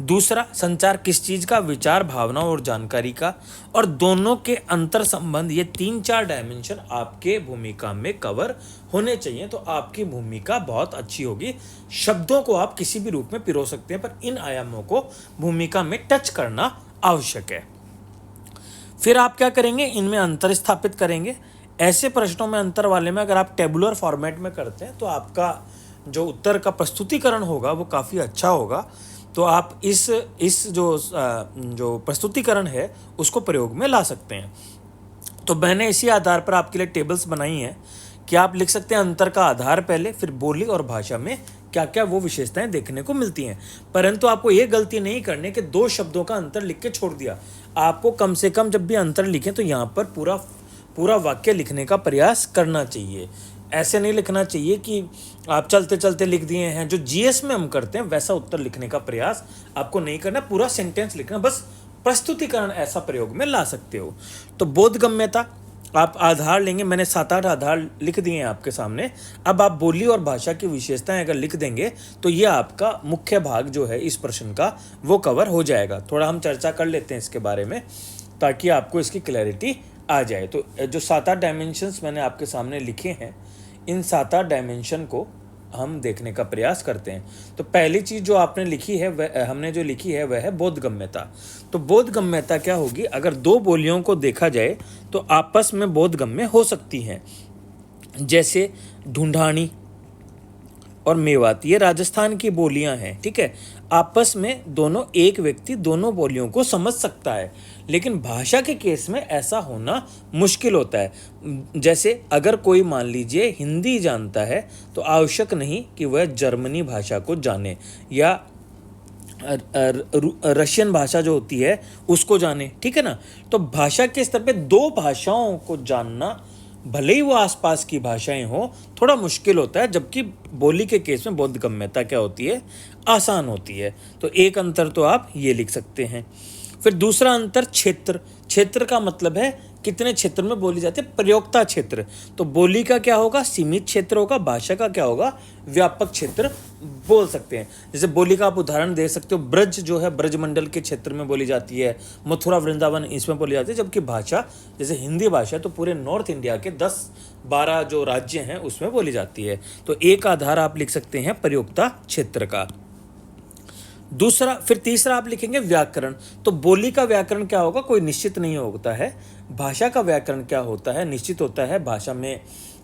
दूसरा संचार किस चीज़ का? विचार, भावना और जानकारी का, और दोनों के अंतर संबंध, ये 3-4 डायमेंशन आपके भूमिका में कवर होने चाहिए। तो आपकी भूमिका बहुत अच्छी होगी। शब्दों को आप किसी भी रूप में पिरो सकते हैं, पर इन आयामों को भूमिका में टच करना आवश्यक है। फिर आप क्या करेंगे? इनमें अंतर स्थापित करेंगे। ऐसे प्रश्नों में अंतर वाले में अगर आप टेबुलर फॉर्मेट में करते हैं तो आपका जो उत्तर का प्रस्तुतिकरण होगा वो काफ़ी अच्छा होगा। तो आप इस जो प्रस्तुतिकरण है उसको प्रयोग में ला सकते हैं। तो मैंने इसी आधार पर आपके लिए टेबल्स बनाई हैं कि आप लिख सकते हैं अंतर का आधार पहले, फिर बोली और भाषा में क्या क्या वो विशेषताएं देखने को मिलती हैं। परंतु आपको ये गलती नहीं करनी कि 2 शब्दों का अंतर लिख के छोड़ दिया। आपको कम से कम जब भी अंतर लिखें तो यहाँ पर पूरा वाक्य लिखने का प्रयास करना चाहिए। ऐसे नहीं लिखना चाहिए कि आप चलते चलते लिख दिए हैं। जो जीएस में हम करते हैं वैसा उत्तर लिखने का प्रयास आपको नहीं करना, पूरा सेंटेंस लिखना। बस प्रस्तुतिकरण ऐसा प्रयोग में ला सकते हो। तो बोधगम्यता आप आधार लेंगे, मैंने 7-8 आधार लिख दिए हैं आपके सामने। अब आप बोली और भाषा की विशेषताएं अगर लिख देंगे तो ये आपका मुख्य भाग जो है इस प्रश्न का वो कवर हो जाएगा। थोड़ा हम चर्चा कर लेते हैं इसके बारे में ताकि आपको इसकी क्लैरिटी आ जाए। तो जो 7-8 डायमेंशंस मैंने आपके सामने लिखे हैं, इन 7-8 डायमेंशन को हम देखने का प्रयास करते हैं। तो पहली चीज़ जो आपने लिखी है हमने जो लिखी है वह है बोधगम्यता। तो बोधगम्यता क्या होगी? अगर 2 बोलियों को देखा जाए तो आपस में बोधगम्य हो सकती हैं, जैसे ढूंढानी और मेवाती, ये राजस्थान की बोलियां हैं, ठीक है। आपस में दोनों, एक व्यक्ति दोनों बोलियों को समझ सकता है, लेकिन भाषा के केस में ऐसा होना मुश्किल होता है। जैसे अगर कोई मान लीजिए हिंदी जानता है तो आवश्यक नहीं कि वह जर्मनी भाषा को जाने या रशियन भाषा जो होती है उसको जाने, ठीक है ना। तो भाषा के स्तर पे 2 भाषाओं को जानना, भले ही वो आसपास की भाषाएं हो, थोड़ा मुश्किल होता है, जबकि बोली के केस में बोधगम्यता क्या होती है? आसान होती है। तो एक अंतर तो आप ये लिख सकते हैं। फिर दूसरा अंतर क्षेत्र का मतलब है कितने क्षेत्र में बोली जाती है, प्रयोक्ता क्षेत्र। तो बोली का क्या होगा? सीमित क्षेत्र होगा। भाषा का क्या होगा? व्यापक क्षेत्र बोल सकते हैं। जैसे बोली का आप उदाहरण दे सकते हो, ब्रज जो है ब्रज मंडल के क्षेत्र में बोली जाती है, मथुरा वृंदावन इसमें बोली जाती है। जबकि भाषा जैसे हिंदी भाषा तो पूरे नॉर्थ इंडिया के 10-12 जो राज्य हैं उसमें बोली जाती है। तो एक आधार आप लिख सकते हैं प्रयोक्ता क्षेत्र का। दूसरा, फिर तीसरा आप लिखेंगे व्याकरण। तो बोली का व्याकरण क्या होगा? कोई निश्चित नहीं होता है। भाषा का व्याकरण क्या होता है? निश्चित होता है। भाषा में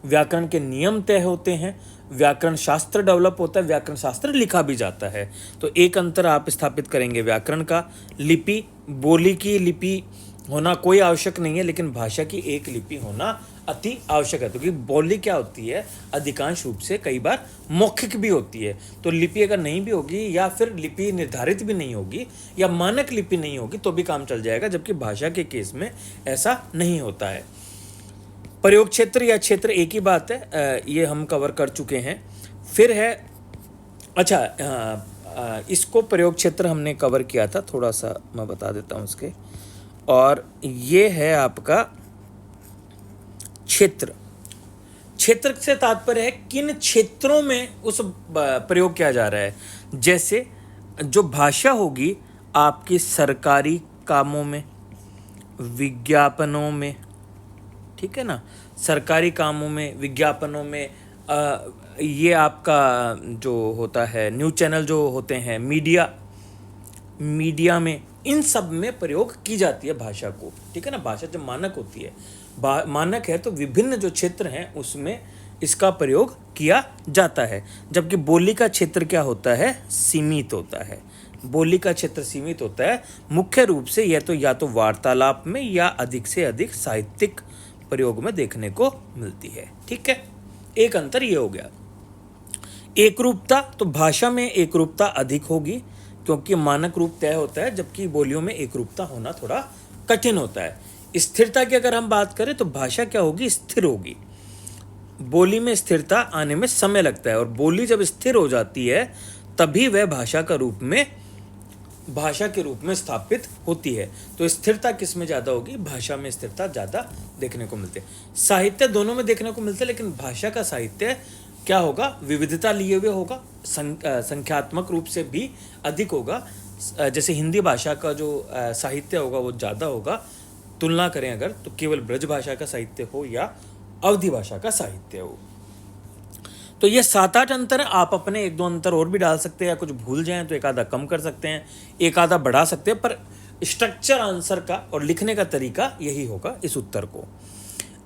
व्याकरण के नियम तय होते हैं, व्याकरण शास्त्र डेवलप होता है, व्याकरण शास्त्र लिखा भी जाता है। तो एक अंतर आप स्थापित करेंगे व्याकरण का। लिपि, बोली की लिपि होना कोई आवश्यक नहीं है, लेकिन भाषा की एक लिपि होना अति आवश्यक है। क्योंकि बोली क्या होती है? अधिकांश रूप से कई बार मौखिक भी होती है। तो लिपि अगर नहीं भी होगी या फिर लिपि निर्धारित भी नहीं होगी या मानक लिपि नहीं होगी तो भी काम चल जाएगा, जबकि भाषा के केस में ऐसा नहीं होता है। प्रयोग क्षेत्र या क्षेत्र एक ही बात है, ये हम कवर कर चुके हैं। फिर है, अच्छा इसको प्रयोग क्षेत्र हमने कवर किया था, थोड़ा सा मैं बता देता हूँ इसके। और ये है आपका क्षेत्र से तात्पर्य है किन क्षेत्रों में उस प्रयोग किया जा रहा है। जैसे जो भाषा होगी आपकी सरकारी कामों में, विज्ञापनों में, ठीक है ना। सरकारी कामों में, विज्ञापनों में, ये आपका जो होता है न्यूज़ चैनल जो होते हैं, मीडिया में, इन सब में प्रयोग की जाती है भाषा को, ठीक है ना। भाषा जब मानक होती है, मानक है तो विभिन्न जो क्षेत्र हैं उसमें इसका प्रयोग किया जाता है। जबकि बोली का क्षेत्र क्या होता है, सीमित होता है। बोली का क्षेत्र सीमित होता है, मुख्य रूप से या तो वार्तालाप में या अधिक से अधिक साहित्यिक प्रयोग में देखने को मिलती है, ठीक है। एक अंतर ये हो गया। एकरूपता, तो भाषा में एकरूपता अधिक होगी क्योंकि मानक रूप तय होता है, जबकि बोलियों में एकरूपता होना थोड़ा कठिन होता है। स्थिरता की अगर हम बात करें तो भाषा क्या होगी, स्थिर होगी। बोली में स्थिरता आने में समय लगता है और बोली जब स्थिर हो जाती है तभी वह भाषा के रूप में स्थापित होती है। तो स्थिरता किस में ज़्यादा होगी, भाषा में स्थिरता ज़्यादा देखने को मिलती है। साहित्य दोनों में देखने को मिलता है, लेकिन भाषा का साहित्य क्या होगा, विविधता लिए हुए होगा, संख्यात्मक रूप से भी अधिक होगा। जैसे हिंदी भाषा का जो साहित्य होगा वो ज़्यादा होगा, तुलना करें अगर तो केवल ब्रज भाषा का साहित्य हो या अवधी भाषा का साहित्य हो। तो ये 7-8 अंतर है। आप अपने 1-2 अंतर और भी डाल सकते हैं, या कुछ भूल जाएं तो एक आधा कम कर सकते हैं, एक आधा बढ़ा सकते हैं, पर स्ट्रक्चर आंसर का और लिखने का तरीका यही होगा इस उत्तर को।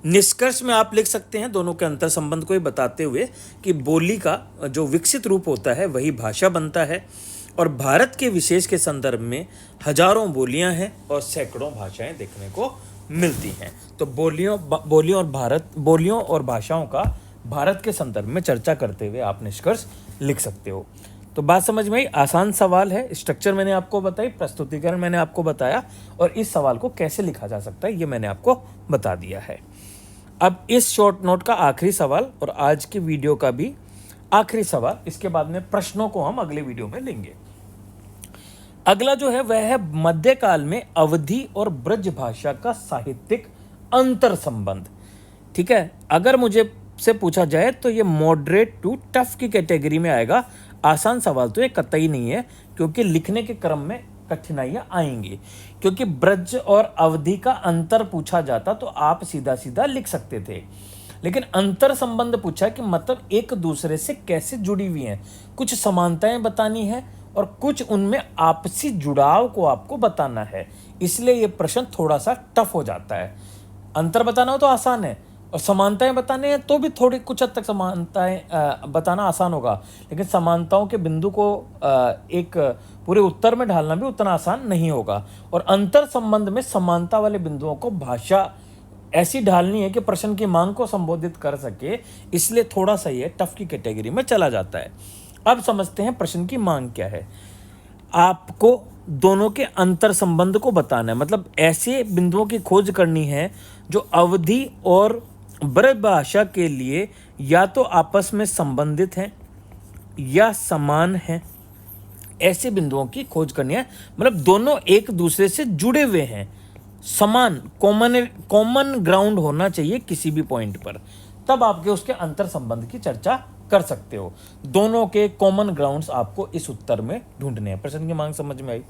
निष्कर्ष में आप लिख सकते हैं दोनों के अंतर संबंध को ही बताते हुए कि बोली का जो विकसित रूप होता है वही भाषा बनता है, और भारत के विशेष के संदर्भ में हजारों बोलियां हैं और सैकड़ों भाषाएं देखने को मिलती हैं। तो बोलियों और भाषाओं का भारत के संदर्भ में चर्चा करते हुए आप निष्कर्ष लिख सकते हो। तो बात समझ में आई। आसान सवाल है, स्ट्रक्चर मैंने आपको बताई, प्रस्तुतिकरण मैंने आपको बताया, और इस सवाल को कैसे लिखा जा सकता है ये मैंने आपको बता दिया है। अब इस शॉर्ट नोट का आखिरी सवाल और आज की वीडियो का भी आखिरी सवाल, इसके बाद में प्रश्नों को हम अगले वीडियो में लेंगे। अगला जो है वह है मध्यकाल में अवधी और ब्रज भाषा का साहित्यिक अंतर संबंध। ठीक है, अगर मुझे से पूछा जाए तो ये मॉडरेट टू टफ की कैटेगरी में आएगा। आसान सवाल तो ये कतई नहीं है, क्योंकि लिखने के क्रम में कठिनाइयां आएंगी। क्योंकि ब्रज और अवधि का अंतर पूछा जाता तो आप सीधा सीधा लिख सकते थे, लेकिन अंतर संबंध पूछा कि मतलब एक दूसरे से कैसे जुड़ी हुई हैं, कुछ समानताएं बतानी है और कुछ उनमें आपसी जुड़ाव को आपको बताना है। इसलिए ये प्रश्न थोड़ा सा टफ हो जाता है। अंतर बताना हो तो आसान है, और समानताएं बताने हैं तो भी थोड़ी कुछ हद तक समानताएं बताना आसान होगा, लेकिन समानताओं के बिंदु को एक पूरे उत्तर में ढालना भी उतना आसान नहीं होगा। और अंतर संबंध में समानता वाले बिंदुओं को भाषा ऐसी ढालनी है कि प्रश्न की मांग को संबोधित कर सके, इसलिए थोड़ा सा ये टफ की कैटेगरी में चला जाता है। अब समझते हैं प्रश्न की मांग क्या है। आपको दोनों के अंतर संबंध को बताना है, मतलब ऐसे बिंदुओं की खोज करनी है जो अवधि और ब्रज भाषा के लिए या तो आपस में संबंधित हैं या समान हैं। ऐसे बिंदुओं की खोज करनी है, मतलब दोनों एक दूसरे से जुड़े हुए हैं, समान कॉमन ग्राउंड होना चाहिए किसी भी पॉइंट पर, तब आपके उसके अंतर संबंध की चर्चा कर सकते हो। दोनों के कॉमन ग्राउंड्स आपको इस उत्तर में ढूंढने हैं। प्रश्न की मांग समझ में आई।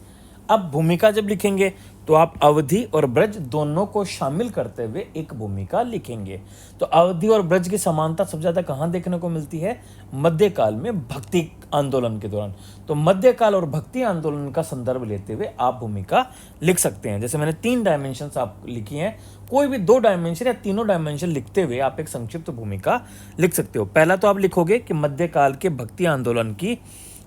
अब भूमिका जब लिखेंगे तो आप अवधि और ब्रज दोनों को शामिल करते हुए एक भूमिका लिखेंगे। तो अवधि और ब्रज की समानता सबसे ज्यादा कहाँ देखने को मिलती है, मध्यकाल में भक्ति आंदोलन के दौरान। तो मध्यकाल और भक्ति आंदोलन का संदर्भ लेते हुए आप भूमिका लिख सकते हैं। जैसे मैंने 3 डायमेंशन आप लिखी हैं, कोई भी 2 डायमेंशन या तीनों डायमेंशन लिखते हुए आप एक संक्षिप्त भूमिका लिख सकते हो। पहला तो आप लिखोगे कि मध्यकाल के भक्ति आंदोलन की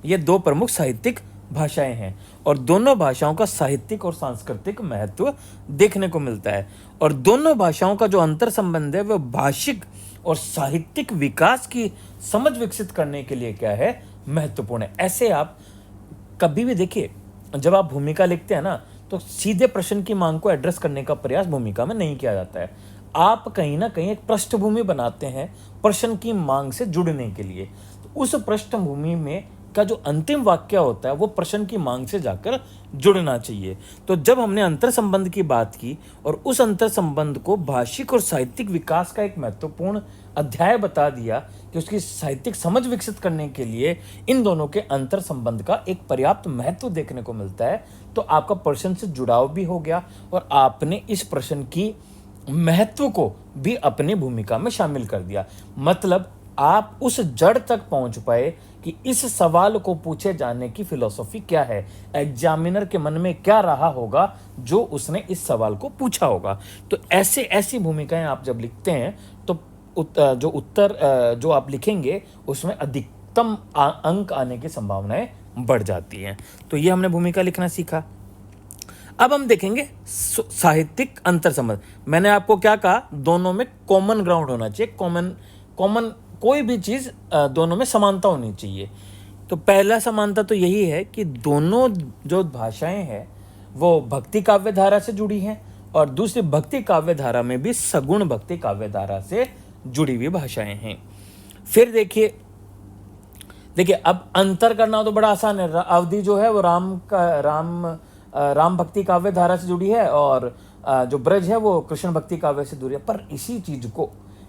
ये 2 प्रमुख साहित्यिक भाषाएं हैं और दोनों भाषाओं का साहित्यिक और सांस्कृतिक महत्व देखने को मिलता है, और दोनों भाषाओं का जो अंतर संबंध है वह भाषिक और साहित्यिक विकास की समझ विकसित करने के लिए क्या है, महत्वपूर्ण है। ऐसे आप कभी भी देखिए, जब आप भूमिका लिखते हैं ना तो सीधे प्रश्न की मांग को एड्रेस करने का प्रयास भूमिका में नहीं किया जाता है। आप कहीं ना कहीं एक पृष्ठभूमि बनाते हैं प्रश्न की मांग से जुड़ने के लिए। तो उस पृष्ठभूमि में का जो अंतिम वाक्य होता है वो प्रश्न की मांग से जाकर जुड़ना चाहिए। तो जब हमने अंतर संबंध की बात की और उस अंतर संबंध को भाषिक और साहित्यिक विकास का एक महत्वपूर्ण अध्याय बता दिया कि उसकी साहित्यिक समझ विकसित करने के लिए इन दोनों के अंतर संबंध का एक पर्याप्त महत्व देखने को मिलता है, तो आपका प्रश्न से जुड़ाव भी हो गया और आपने इस प्रश्न की महत्व को भी अपनी भूमिका में शामिल कर दिया। मतलब आप उस जड़ तक पहुंच पाए कि इस सवाल को पूछे जाने की फिलॉसफी क्या है, एग्जामिनर के मन में क्या रहा होगा जो उसने इस सवाल को पूछा होगा। तो ऐसे ऐसी भूमिकाएं आप जब लिखते हैं तो जो उत्तर जो आप लिखेंगे उसमें अधिकतम अंक आने की संभावनाएं बढ़ जाती हैं। तो ये हमने भूमिका लिखना सीखा। अब हम देखेंगे साहित्यिक अंतर संबंध। मैंने आपको क्या कहा, दोनों में कॉमन ग्राउंड होना चाहिए, कॉमन कोई भी चीज़ दोनों में समानता होनी चाहिए। तो पहला समानता तो यही है कि दोनों जो भाषाएं हैं वो भक्ति काव्य धारा से जुड़ी हैं, और दूसरी भक्ति काव्य धारा में भी सगुण भक्ति काव्य धारा से जुड़ी हुई भाषाएं हैं। फिर देखिए अब अंतर करना हो तो बड़ा आसान है। अवधि जो है वो राम भक्ति काव्य धारा से जुड़ी है, और जो ब्रज है वो कृष्ण भक्ति काव्य से जुड़ी है। पर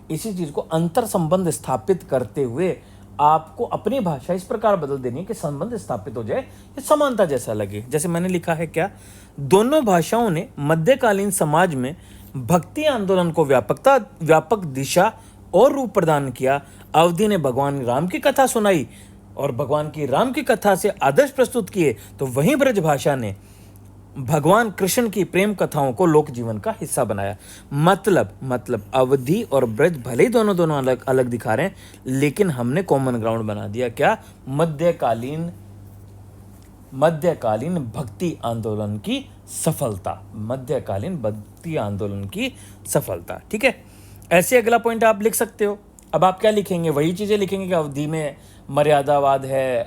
इसी चीज को अंतर संबंध स्थापित करते हुए आपको अपनी भाषा इस प्रकार बदल देनी है कि संबंध स्थापित हो जाए, ये समानता जैसा लगे। जैसे मैंने लिखा है क्या, दोनों भाषाओं ने मध्यकालीन समाज में भक्ति आंदोलन को व्यापक दिशा और रूप प्रदान किया। अवधि ने भगवान राम की कथा सुनाई और भगवान की राम की कथा से आदर्श प्रस्तुत किए, तो वहीं ब्रज भाषा ने भगवान कृष्ण की प्रेम कथाओं को लोक जीवन का हिस्सा बनाया। मतलब अवधि और ब्रज भले ही दोनों अलग अलग दिखा रहे हैं, लेकिन हमने कॉमन ग्राउंड बना दिया। क्या? मध्यकालीन भक्ति आंदोलन की सफलता। ठीक है, ऐसे अगला पॉइंट आप लिख सकते हो। अब आप क्या लिखेंगे, वही चीजें लिखेंगे कि अवधि में मर्यादावाद है,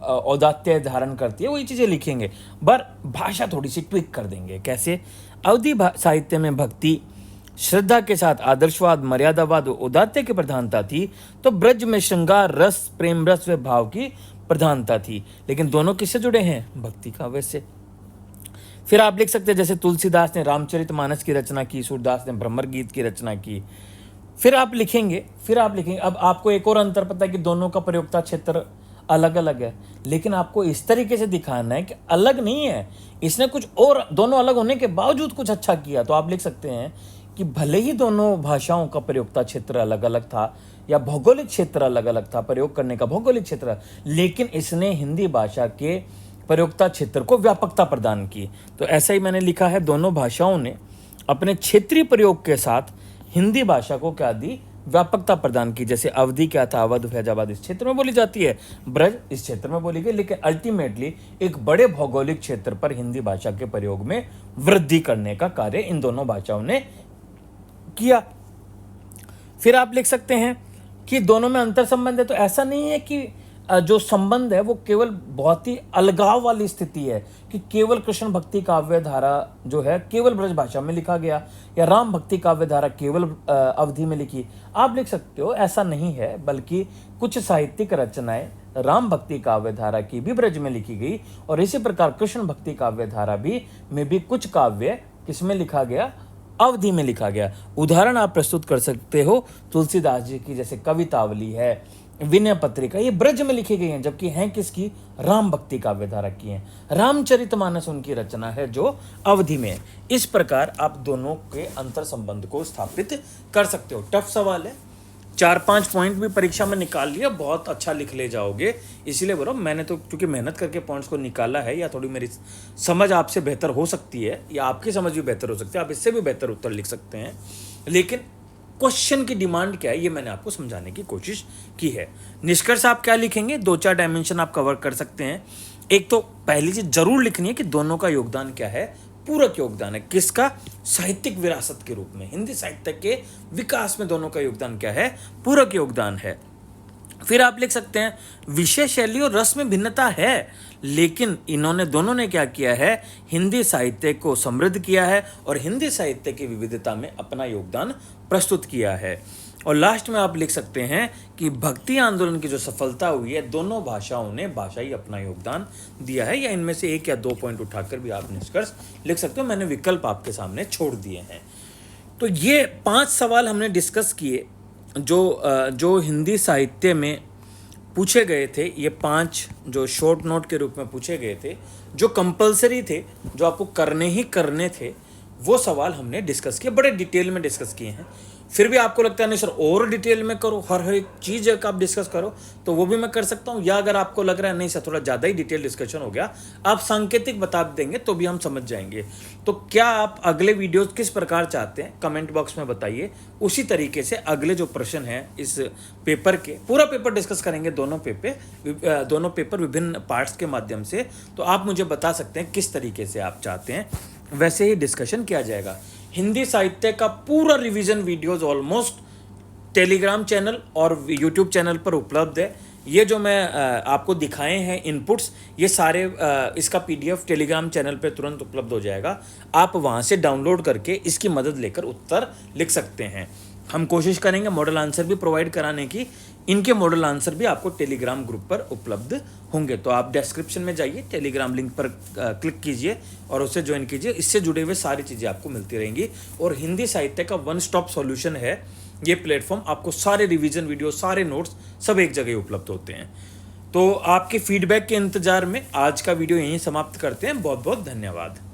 औदात्य धारण करती है, वही चीजें लिखेंगे, पर भाषा थोड़ी सी ट्विक कर देंगे। कैसे? अवधि साहित्य में भक्ति श्रद्धा के साथ आदर्शवाद, मर्यादावाद, औदात्य की प्रधानता थी, तो ब्रज में श्रृंगार रस, प्रेम रस व भाव की प्रधानता थी। लेकिन दोनों किससे जुड़े हैं? भक्ति काव्य से। फिर आप लिख सकते हैं जैसे तुलसीदास ने रामचरितमानस की रचना की, सूरदास ने भ्रमर गीत की रचना की। फिर आप लिखेंगे अब आपको एक और अंतर पता है कि दोनों का प्रयोक्ता क्षेत्र अलग अलग है, लेकिन आपको इस तरीके से दिखाना है कि अलग नहीं है, इसने कुछ और, दोनों अलग होने के बावजूद कुछ अच्छा किया। तो आप लिख सकते हैं कि भले ही दोनों भाषाओं का प्रयोक्ता क्षेत्र अलग अलग था या भौगोलिक क्षेत्र अलग अलग था, प्रयोग करने का भौगोलिक क्षेत्र, लेकिन इसने हिंदी भाषा के प्रयोक्ता क्षेत्र को व्यापकता प्रदान की। तो ऐसा ही मैंने लिखा है, दोनों भाषाओं ने अपने क्षेत्रीय प्रयोग के साथ हिंदी भाषा को क्या दी? व्यापकता प्रदान की। जैसे अवधि क्या था, अवध फैजाबाद इस क्षेत्र में बोली जाती है, ब्रज इस क्षेत्र में बोली गई, लेकिन अल्टीमेटली एक बड़े भौगोलिक क्षेत्र पर हिंदी भाषा के प्रयोग में वृद्धि करने का कार्य इन दोनों भाषाओं ने किया। फिर आप लिख सकते हैं कि दोनों में अंतर संबंध है, तो ऐसा नहीं है कि जो संबंध है वो केवल बहुत ही अलगाव वाली स्थिति है कि केवल कृष्ण भक्ति काव्य धारा जो है केवल ब्रज भाषा में लिखा गया, या राम भक्ति काव्य धारा केवल अवधि में लिखी। आप लिख सकते हो ऐसा नहीं है, बल्कि कुछ साहित्यिक रचनाएं राम भक्ति काव्य धारा की भी ब्रज में लिखी गई, और इसी प्रकार कृष्ण भक्ति काव्य धारा में भी कुछ काव्य किसमें लिखा गया? अवधि में लिखा गया। उदाहरण आप प्रस्तुत कर सकते हो तुलसीदास जी की, जैसे कवितावली है, विनय पत्रिका, ये ब्रज में लिखी गई हैं, जबकि हैं किसकी? राम भक्ति काव्य धारा की हैं। रामचरितमानस उनकी रचना है जो अवधि में है। इस प्रकार आप दोनों के अंतर संबंध को स्थापित कर सकते हो। टफ सवाल है, 4-5 पॉइंट भी परीक्षा में निकाल लिया, बहुत अच्छा लिख ले जाओगे। इसीलिए बोलो, मैंने तो क्योंकि मेहनत करके पॉइंट्स को निकाला है, या थोड़ी मेरी समझ आपसे बेहतर हो सकती है, या आपकी समझ भी बेहतर हो सकती है, आप इससे भी बेहतर उत्तर लिख सकते हैं, लेकिन क्वेश्चन की डिमांड क्या है ये मैंने आपको समझाने की कोशिश की है। निष्कर्ष आप क्या लिखेंगे? 2-4 डायमेंशन आप कवर कर सकते हैं। एक तो पहली चीज जरूर लिखनी है कि दोनों का योगदान क्या है, पूरक योगदान है। किसका? साहित्यिक विरासत के रूप में हिंदी साहित्य के विकास में दोनों का योगदान क्या है? पूरक योगदान है। फिर आप लिख सकते हैं विषय, शैली और रस में भिन्नता है, लेकिन दोनों ने क्या किया है? हिंदी साहित्य को समृद्ध किया है और हिंदी साहित्य की विविधता में अपना योगदान प्रस्तुत किया है। और लास्ट में आप लिख सकते हैं कि भक्ति आंदोलन की जो सफलता हुई है, दोनों भाषाओं ने भाषाई अपना योगदान दिया है, या इनमें से 1 या 2 पॉइंट उठाकर भी आप निष्कर्ष लिख सकते हो। मैंने विकल्प आपके सामने छोड़ दिए हैं। तो ये 5 सवाल हमने डिस्कस किए जो हिंदी साहित्य में पूछे गए थे। ये 5 जो शॉर्ट नोट के रूप में पूछे गए थे, जो कंपलसरी थे, जो आपको करने ही करने थे, वो सवाल हमने डिस्कस किए, बड़े डिटेल में डिस्कस किए हैं। फिर भी आपको लगता है नहीं सर और डिटेल में करो, हर एक चीज़ का आप डिस्कस करो, तो वो भी मैं कर सकता हूँ। या अगर आपको लग रहा है नहीं सर थोड़ा ज़्यादा ही डिटेल डिस्कशन हो गया, आप सांकेतिक बता देंगे तो भी हम समझ जाएंगे। तो क्या आप अगले वीडियोस किस प्रकार चाहते हैं कमेंट बॉक्स में बताइए। उसी तरीके से अगले जो प्रश्न है इस पेपर के, पूरा पेपर डिस्कस करेंगे, दोनों पेपर विभिन्न पार्ट्स के माध्यम से। तो आप मुझे बता सकते हैं किस तरीके से आप चाहते हैं, वैसे ही डिस्कशन किया जाएगा। हिंदी साहित्य का पूरा revision videos almost Telegram channel और यूट्यूब चैनल पर उपलब्ध है। ये जो मैं आपको दिखाए हैं इनपुट्स, ये सारे इसका पीडीएफ टेलीग्राम चैनल पे तुरंत उपलब्ध हो जाएगा। आप वहाँ से डाउनलोड करके इसकी मदद लेकर उत्तर लिख सकते हैं। हम कोशिश करेंगे मॉडल आंसर भी प्रोवाइड कराने की। इनके मॉडल आंसर भी आपको टेलीग्राम ग्रुप पर उपलब्ध होंगे। तो आप डिस्क्रिप्शन में जाइए, टेलीग्राम लिंक पर क्लिक कीजिए और उससे ज्वाइन कीजिए। इससे जुड़े हुए सारी चीज़ें आपको मिलती रहेंगी। और हिंदी साहित्य का वन स्टॉप सॉल्यूशन है ये प्लेटफॉर्म। आपको सारे रिवीजन वीडियो, सारे नोट्स सब एक जगह उपलब्ध होते हैं। तो आपके फीडबैक के इंतजार में आज का वीडियो यहीं समाप्त करते हैं। बहुत बहुत धन्यवाद।